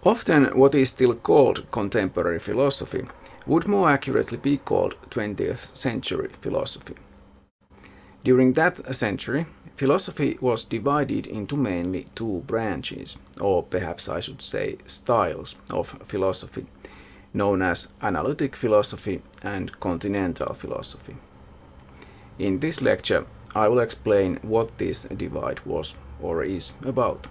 Often what is still called contemporary philosophy would more accurately be called 20th century philosophy. During that century, philosophy was divided into mainly two branches, or perhaps I should say styles of philosophy, known as analytic philosophy and continental philosophy. In this lecture, I will explain what this divide was or is about.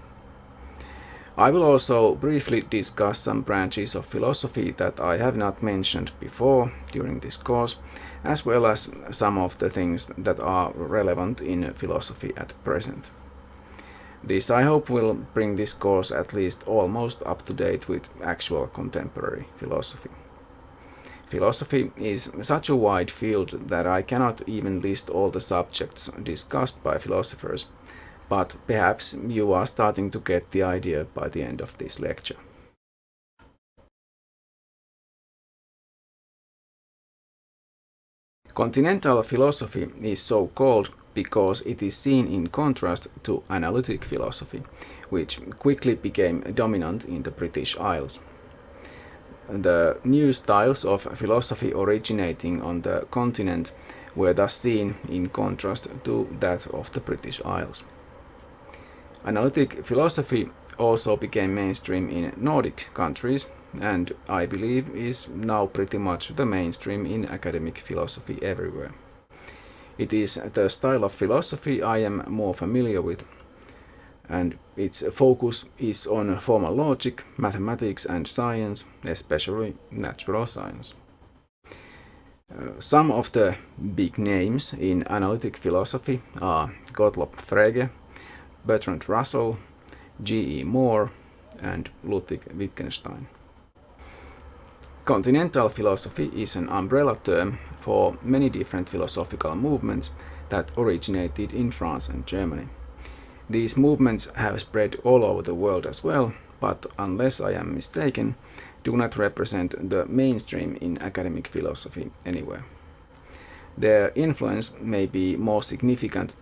I will also briefly discuss some branches of philosophy that I have not mentioned before during this course, as well as some of the things that are relevant in philosophy at present. This, I hope, will bring this course at least almost up to date with actual contemporary philosophy. Philosophy is such a wide field that I cannot even list all the subjects discussed by philosophers, but perhaps you are starting to get the idea by the end of this lecture. Continental philosophy is so called because it is seen in contrast to analytic philosophy, which quickly became dominant in the British Isles. The new styles of philosophy originating on the continent were thus seen in contrast to that of the British Isles. Analytic philosophy also became mainstream in Nordic countries, and I believe is now pretty much the mainstream in academic philosophy everywhere. It is the style of philosophy I am more familiar with, and its focus is on formal logic, mathematics and science, especially natural science. Some of the big names in analytic philosophy are Gottlob Frege, Bertrand Russell, G.E. Moore, and Ludwig Wittgenstein. Continental philosophy is an umbrella term for many different philosophical movements that originated in France and Germany. These movements have spread all over the world as well, but unless I am mistaken, do not represent the mainstream in academic philosophy anywhere. Their influence may be more significant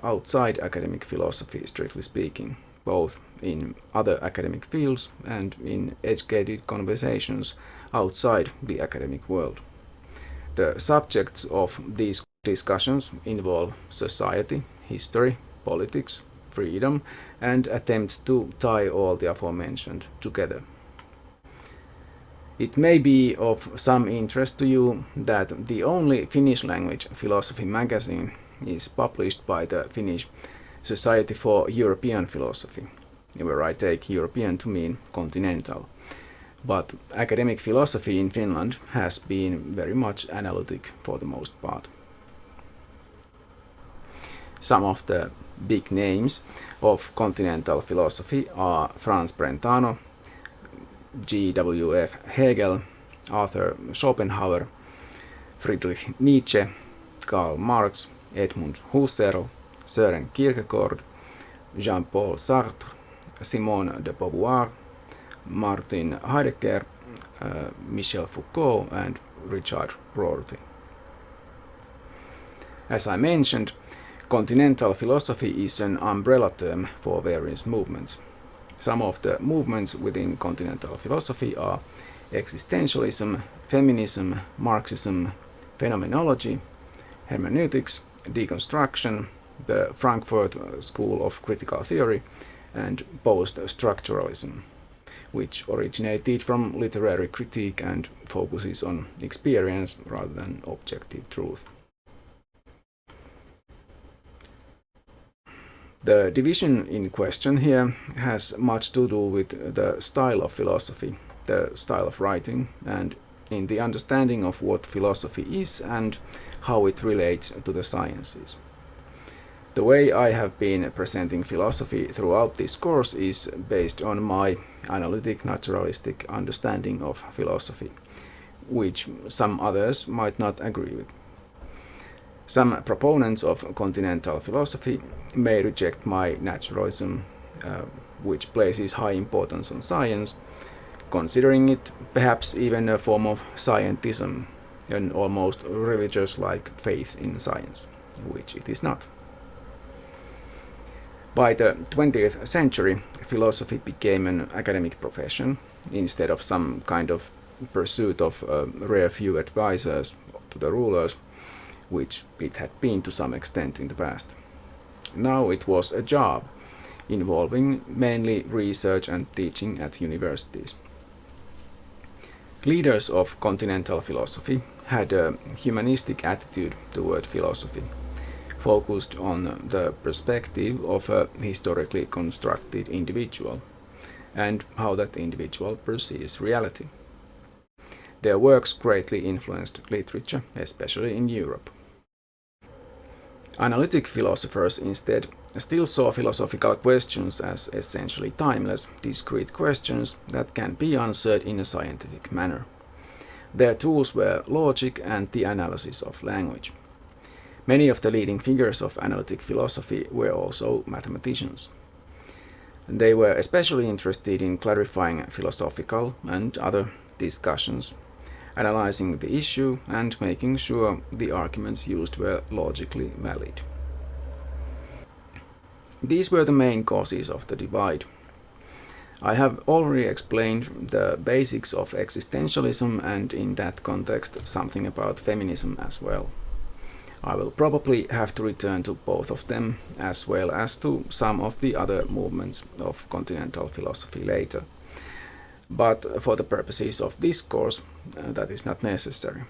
outside academic philosophy, strictly speaking, both in other academic fields and in educated conversations outside the academic world. The subjects of these discussions involve society, history, politics, freedom, and attempts to tie all the aforementioned together. It may be of some interest to you that the only Finnish language philosophy magazine is published by the Finnish Society for European Philosophy, where I take European to mean continental. But academic philosophy in Finland has been very much analytic for the most part. Some of the big names of continental philosophy are Franz Brentano, G.W.F. Hegel, Arthur Schopenhauer, Friedrich Nietzsche, Karl Marx, Edmund Husserl, Søren Kierkegaard, Jean-Paul Sartre, Simone de Beauvoir, Martin Heidegger, Michel Foucault, and Richard Rorty. As I mentioned, continental philosophy is an umbrella term for various movements. Some of the movements within continental philosophy are existentialism, feminism, Marxism, phenomenology, hermeneutics, deconstruction, the Frankfurt School of Critical Theory, and post-structuralism, which originated from literary critique and focuses on experience rather than objective truth. The division in question here has much to do with the style of philosophy, the style of writing, and in the understanding of what philosophy is and how it relates to the sciences. The way I have been presenting philosophy throughout this course is based on my analytic naturalistic understanding of philosophy, which some others might not agree with. Some proponents of continental philosophy may reject my naturalism, which places high importance on science, considering it perhaps even a form of scientism, an almost religious-like faith in science, which it is not. By the 20th century, philosophy became an academic profession instead of some kind of pursuit of a rare few advisors to the rulers, which it had been to some extent in the past. Now it was a job involving mainly research and teaching at universities. Leaders of continental philosophy had a humanistic attitude toward philosophy, focused on the perspective of a historically constructed individual and how that individual perceives reality. Their works greatly influenced literature, especially in Europe. Analytic philosophers instead still saw philosophical questions as essentially timeless, discrete questions that can be answered in a scientific manner. Their tools were logic and the analysis of language. Many of the leading figures of analytic philosophy were also mathematicians. They were especially interested in clarifying philosophical and other discussions, analyzing the issue and making sure the arguments used were logically valid. These were the main causes of the divide. I have already explained the basics of existentialism and in that context something about feminism as well. I will probably have to return to both of them as well as to some of the other movements of continental philosophy later. But for the purposes of this course, that is not necessary.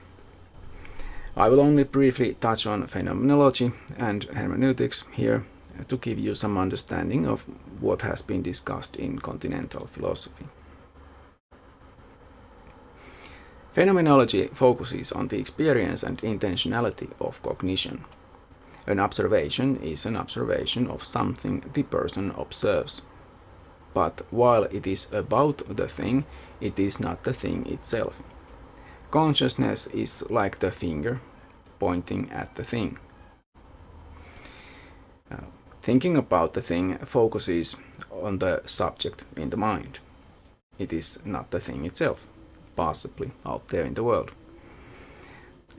I will only briefly touch on phenomenology and hermeneutics here to give you some understanding of what has been discussed in continental philosophy. Phenomenology focuses on the experience and intentionality of cognition. An observation is an observation of something the person observes. But while it is about the thing, it is not the thing itself. Consciousness is like the finger pointing at the thing. Thinking about the thing focuses on the subject in the mind. It is not the thing itself, possibly out there in the world.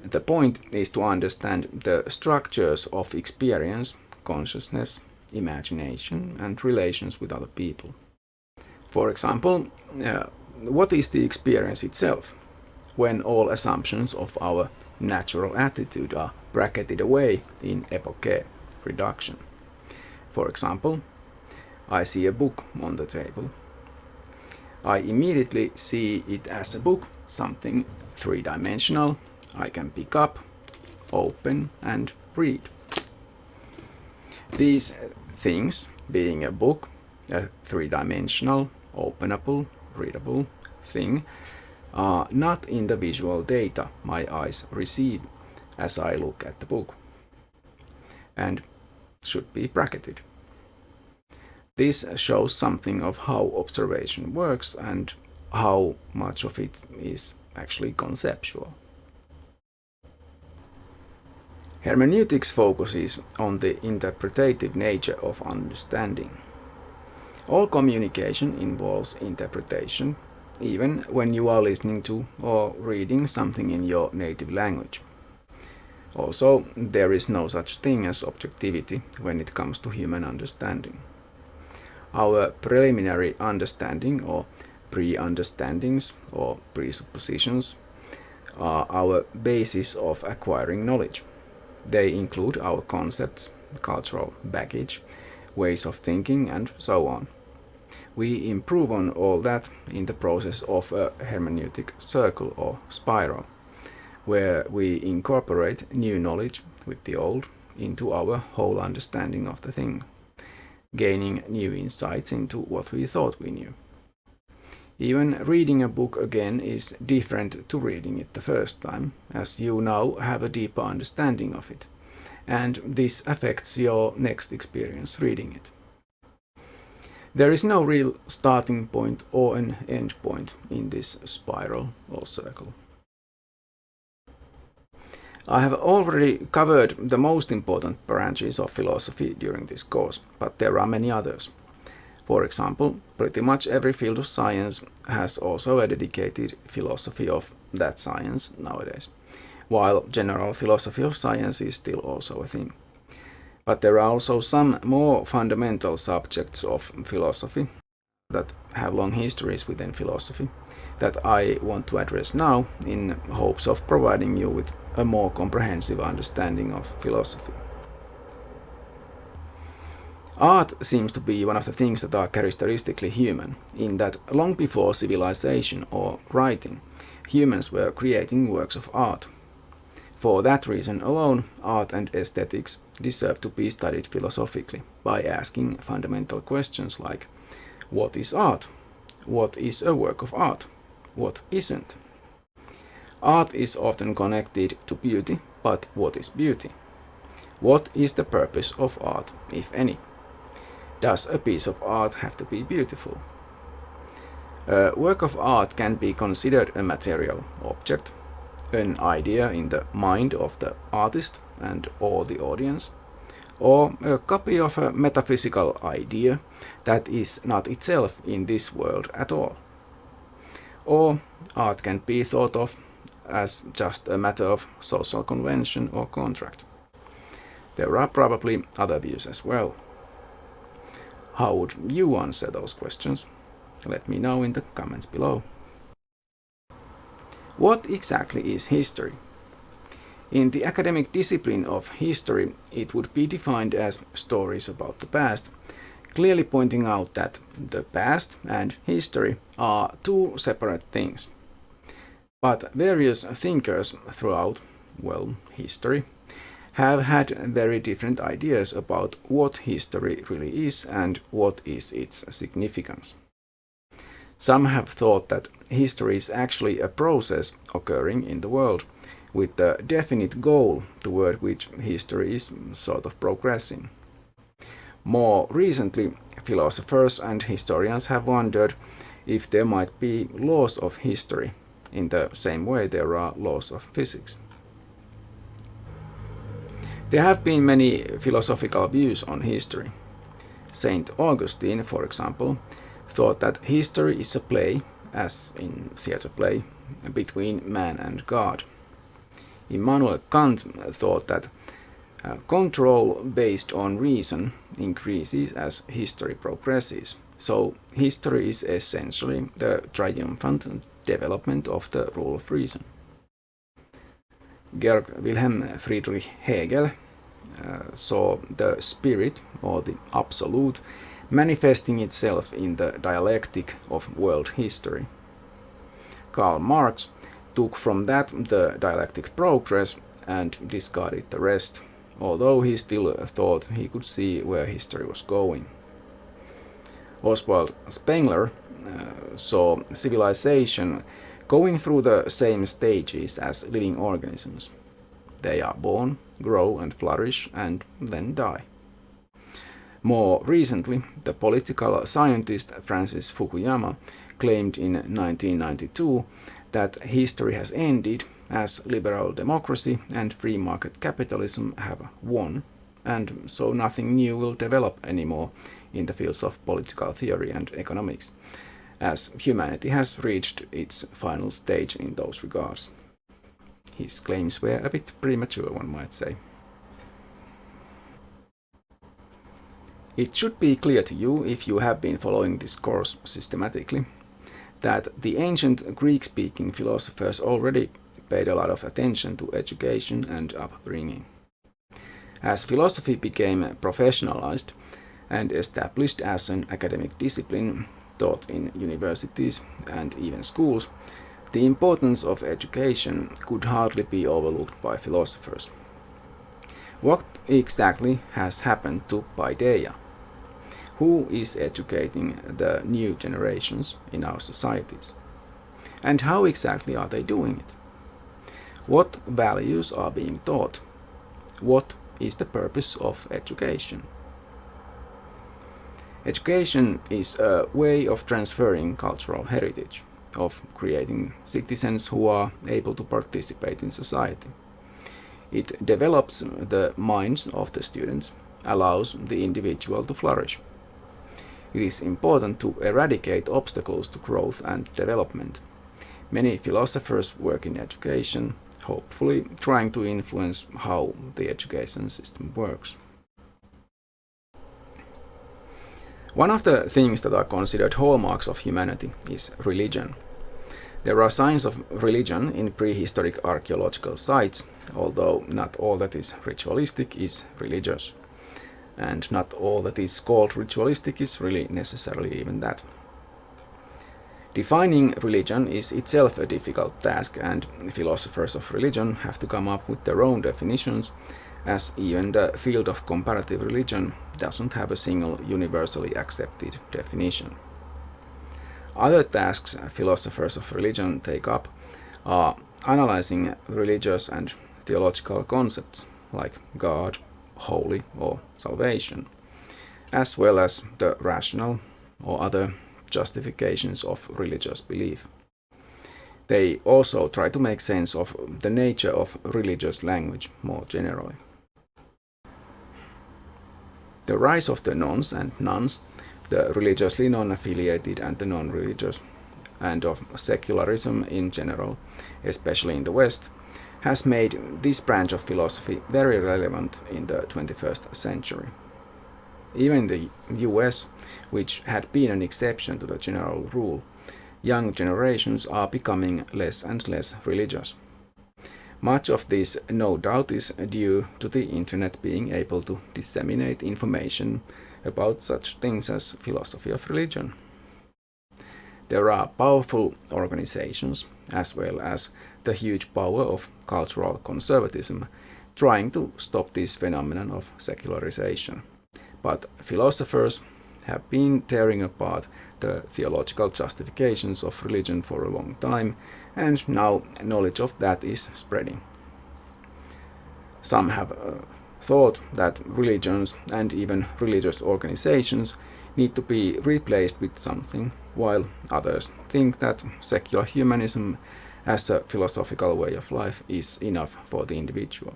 The point is to understand the structures of experience, consciousness, imagination, and relations with other people. For example, what is the experience itself when all assumptions of our natural attitude are bracketed away in epoche, reduction? For example, I see a book on the table. I immediately see it as a book, something three-dimensional I can pick up, open, and read. These things, being a book, a three-dimensional, openable, readable thing, are not in the visual data my eyes receive as I look at the book, and should be bracketed. This shows something of how observation works and how much of it is actually conceptual. Hermeneutics focuses on the interpretative nature of understanding. All communication involves interpretation, even when you are listening to or reading something in your native language. Also, there is no such thing as objectivity when it comes to human understanding. Our preliminary understanding or pre-understandings or presuppositions are our basis of acquiring knowledge. They include our concepts, cultural baggage, ways of thinking, and so on. We improve on all that in the process of a hermeneutic circle or spiral, where we incorporate new knowledge with the old into our whole understanding of the thing, gaining new insights into what we thought we knew. Even reading a book again is different to reading it the first time, as you now have a deeper understanding of it, and this affects your next experience reading it. There is no real starting point or an end point in this spiral or circle. I have already covered the most important branches of philosophy during this course, but there are many others. For example, pretty much every field of science has also a dedicated philosophy of that science nowadays, while general philosophy of science is still also a thing. But there are also some more fundamental subjects of philosophy that have long histories within philosophy that I want to address now in hopes of providing you with a more comprehensive understanding of philosophy. Art seems to be one of the things that are characteristically human, in that long before civilization or writing, humans were creating works of art. For that reason alone, art and aesthetics deserve to be studied philosophically by asking fundamental questions like, what is art? What is a work of art? What isn't? Art is often connected to beauty, but what is beauty? What is the purpose of art, if any? Does a piece of art have to be beautiful? A work of art can be considered a material object, an idea in the mind of the artist and or the audience, or a copy of a metaphysical idea that is not itself in this world at all. Or art can be thought of as just a matter of social convention or contract. There are probably other views as well. How would you answer those questions? Let me know in the comments below. What exactly is history? In the academic discipline of history, it would be defined as stories about the past, clearly pointing out that the past and history are two separate things. But various thinkers throughout, history, have had very different ideas about what history really is and what is its significance. Some have thought that history is actually a process occurring in the world, with a definite goal toward which history is sort of progressing. More recently, philosophers and historians have wondered if there might be laws of history, in the same way there are laws of physics. There have been many philosophical views on history. Saint Augustine, for example, thought that history is a play, as in theatre play, between man and God. Immanuel Kant thought that control based on reason increases as history progresses. So history is essentially the triumphant development of the rule of reason. Georg Wilhelm Friedrich Hegel saw the spirit, or the absolute, manifesting itself in the dialectic of world history. Karl Marx took from that the dialectic progress and discarded the rest, although he still thought he could see where history was going. Oswald Spengler saw civilization going through the same stages as living organisms. They are born, grow and flourish, and then die. More recently, the political scientist Francis Fukuyama claimed in 1992 that history has ended as liberal democracy and free market capitalism have won, and so nothing new will develop anymore in the fields of political theory and economics, as humanity has reached its final stage in those regards. His claims were a bit premature, one might say. It should be clear to you, if you have been following this course systematically, that the ancient Greek-speaking philosophers already paid a lot of attention to education and upbringing. As philosophy became professionalized and established as an academic discipline taught in universities and even schools, the importance of education could hardly be overlooked by philosophers. What exactly has happened to paideia? Who is educating the new generations in our societies? And how exactly are they doing it? What values are being taught? What is the purpose of education? Education is a way of transferring cultural heritage, of creating citizens who are able to participate in society. It develops the minds of the students, allows the individual to flourish. It is important to eradicate obstacles to growth and development. Many philosophers work in education, hopefully trying to influence how the education system works. One of the things that are considered hallmarks of humanity is religion. There are signs of religion in prehistoric archaeological sites, although not all that is ritualistic is religious. And not all that is called ritualistic is really necessarily even that. Defining religion is itself a difficult task, and philosophers of religion have to come up with their own definitions, as even the field of comparative religion doesn't have a single universally accepted definition. Other tasks philosophers of religion take up are analyzing religious and theological concepts like God, holy, or salvation, as well as the rational or other justifications of religious belief. They also try to make sense of the nature of religious language more generally. The rise of the nones and nuns, the religiously non-affiliated and the non-religious, and of secularism in general, especially in the West, has made this branch of philosophy very relevant in the 21st century. Even in the US, which had been an exception to the general rule, young generations are becoming less and less religious. Much of this, no doubt, is due to the internet being able to disseminate information about such things as philosophy of religion. There are powerful organizations, as well as the huge power of cultural conservatism, trying to stop this phenomenon of secularization. But philosophers have been tearing apart the theological justifications of religion for a long time, and now knowledge of that is spreading. Some have thought that religions and even religious organizations need to be replaced with something, while others think that secular humanism as a philosophical way of life is enough for the individual.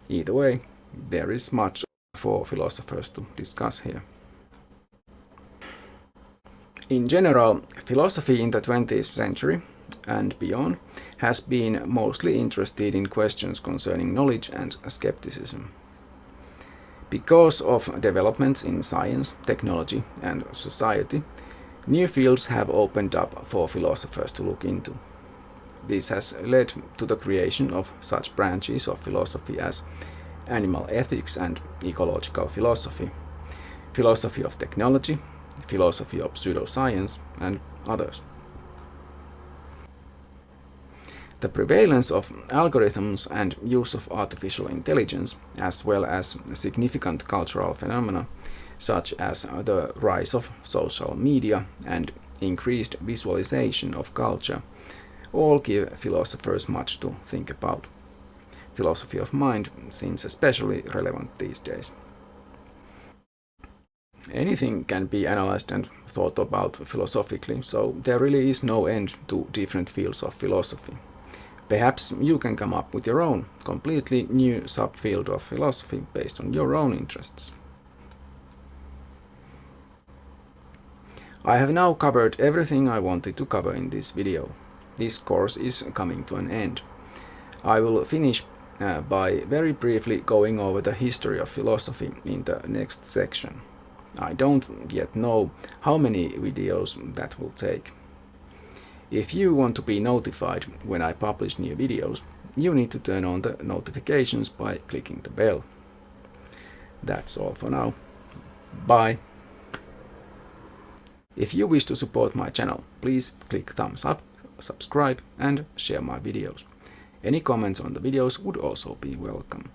Either way, there is much for philosophers to discuss here. In general, philosophy in the 20th century and beyond has been mostly interested in questions concerning knowledge and skepticism. Because of developments in science, technology, and society, new fields have opened up for philosophers to look into. This has led to the creation of such branches of philosophy as animal ethics and ecological philosophy, philosophy of technology, philosophy of pseudoscience, and others. The prevalence of algorithms and use of artificial intelligence, as well as significant cultural phenomena such as the rise of social media and increased visualization of culture, all give philosophers much to think about. Philosophy of mind seems especially relevant these days. Anything can be analyzed and thought about philosophically, so there really is no end to different fields of philosophy. Perhaps you can come up with your own, completely new subfield of philosophy based on your own interests. I have now covered everything I wanted to cover in this video. This course is coming to an end. I will finish by very briefly going over the history of philosophy in the next section. I don't yet know how many videos that will take. If you want to be notified when I publish new videos, you need to turn on the notifications by clicking the bell. That's all for now. Bye! If you wish to support my channel, please click thumbs up, subscribe, and share my videos. Any comments on the videos would also be welcome.